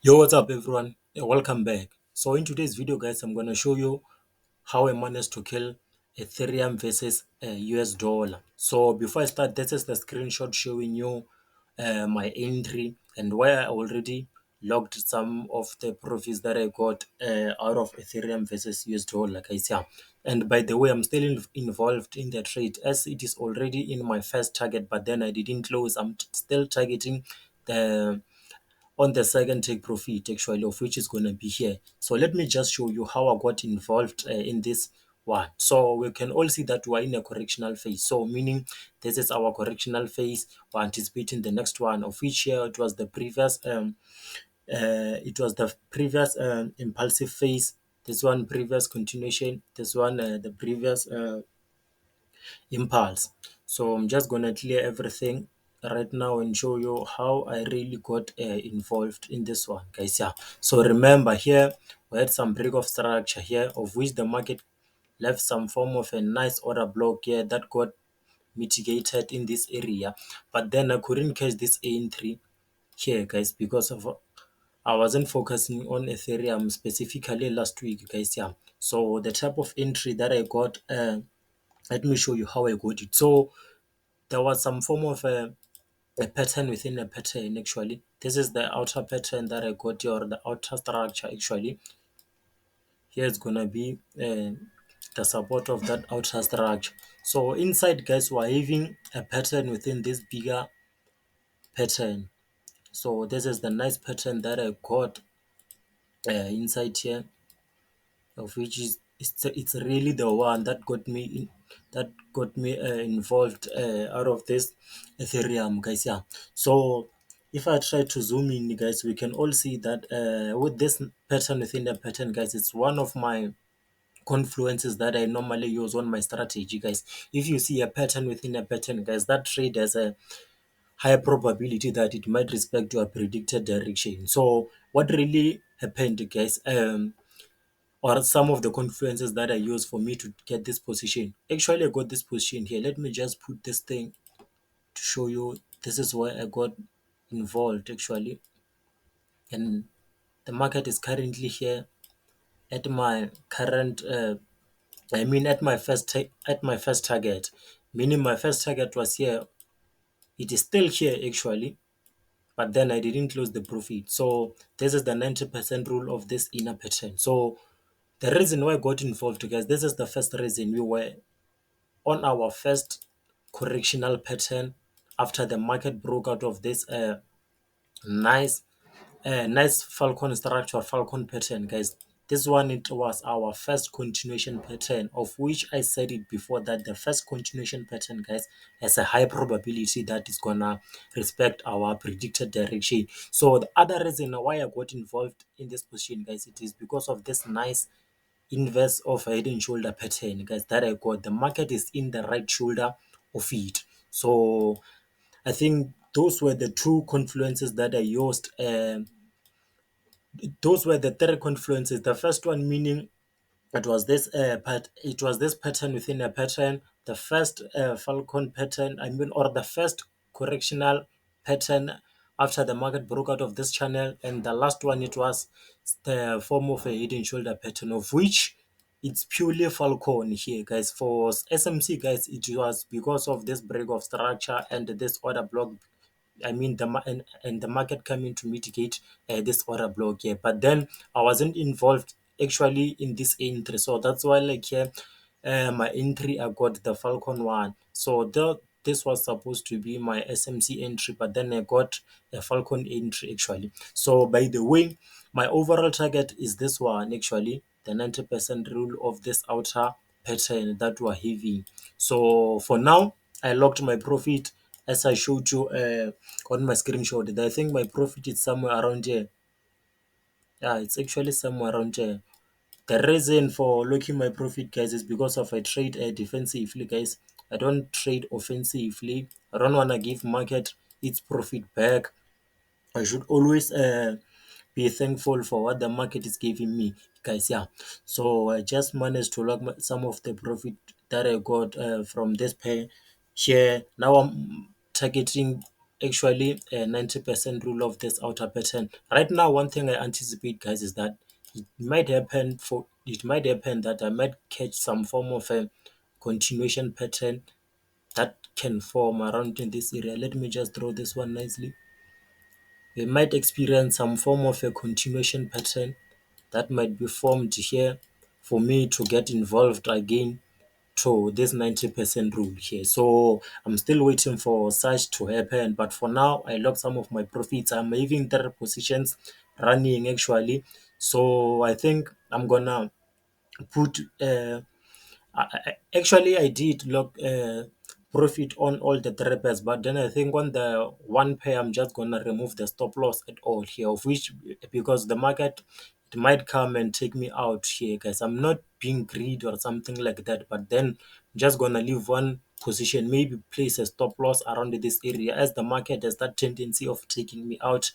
Yo, what's up, everyone? Welcome back. So in today's video, guys, I'm going to show you how I managed to kill Ethereum versus US dollar. So before I start, this is the screenshot showing you my entry and where I already logged some of the profits that I got out of Ethereum versus US dollar, guys. Yeah. And by the way, I'm still involved in the trade as it is already in my first target, but then I didn't close. I'm still targeting the on the second take profit actually, of which is going to be here. So let me just show you how I got involved in this one. So we can all see that we're in a correctional phase, so meaning this is our correctional phase. We're anticipating the next one, of which here it was the previous impulsive phase, this one previous continuation, this one the previous impulse. So I'm just gonna clear everything right now and show you how I really got involved in this one, guys. Yeah. So remember here we had some break of structure here, of which the market left some form of a nice order block here that got mitigated in this area, but then I couldn't catch this entry here, guys, because of I wasn't focusing on Ethereum specifically last week, guys. Yeah. So the type of entry that I got, let me show you how I got it. So there was some form of a pattern within a pattern actually. This is the outer pattern that I got here, or the outer structure actually. Here is gonna be the support of that outer structure. So inside, guys, we're having a pattern within this bigger pattern. So this is the nice pattern that I got inside here, of which is it's really the one that got me involved out of this Ethereum, guys. Yeah. So if I try to zoom in, guys, we can all see that with this pattern within the pattern, guys, it's one of my confluences that I normally use on my strategy, guys. If you see a pattern within a pattern, guys, that trade has a higher probability that it might respect your predicted direction. So what really happened, guys, or some of the confluences that I use for me to get this position. Actually, I got this position here. Let me just put this thing to show you. This is where I got involved actually, and the market is currently here at my current. I mean, at my first target, meaning my first target was here. It is still here actually, but then I didn't close the profit. So this is the 90% rule of this inner pattern. So the reason why I got involved, guys, this is the first reason. We were on our first correctional pattern after the market broke out of this nice nice Falcon structure, Falcon pattern, guys. This one, it was our first continuation pattern, of which I said it before that the first continuation pattern, guys, has a high probability that it's gonna respect our predicted direction. So the other reason why I got involved in this position, guys, it is because of this nice inverse of a head and shoulder pattern, guys, that I got. The market is in the right shoulder of it. So I think those were the two confluences that I used. Those were the three confluences. The first one meaning it was this pattern within a pattern, the first Falcon pattern, I mean, or the first correctional pattern after the market broke out of this channel, and the last one, it was the form of a head and shoulder pattern, of which it's purely Falcon here, guys. For SMC, guys, it was because of this break of structure and this order block. I mean, and the market coming to mitigate this order block here. But then I wasn't involved actually in this entry, so that's why, like, here, my entry, I got the Falcon one. So this was supposed to be my SMC entry, but then I got a Falcon entry actually. So by the way, my overall target is this one actually, the 90% rule of this outer pattern that we're having. So for now, I locked my profit as I showed you on my screenshot. I think my profit is somewhere around here. Yeah, it's actually somewhere around here. The reason for locking my profit, guys, is because of I trade defensively, guys. I don't trade offensively. I don't want to give market its profit back. I should always be thankful for what the market is giving me, guys. Yeah. So I just managed to lock some of the profit that I got from this pair share. Now I'm targeting actually a 90% rule of this outer pattern. Right now, one thing I anticipate, guys, is that it might happen that I might catch some form of a continuation pattern that can form around in this area. Let me just draw this one nicely. We might experience some form of a continuation pattern that might be formed here for me to get involved again to this 90% rule here. So I'm still waiting for such to happen. But for now, I locked some of my profits. I'm having 3 positions running actually. So I think I'm gonna put actually, I did lock profit on all the three pairs, but then I think on the one pair, I'm just gonna remove the stop loss at all here, of which because the market it might come and take me out here, guys. I'm not being greedy or something like that, but then I'm just gonna leave one position, maybe place a stop loss around this area as the market has that tendency of taking me out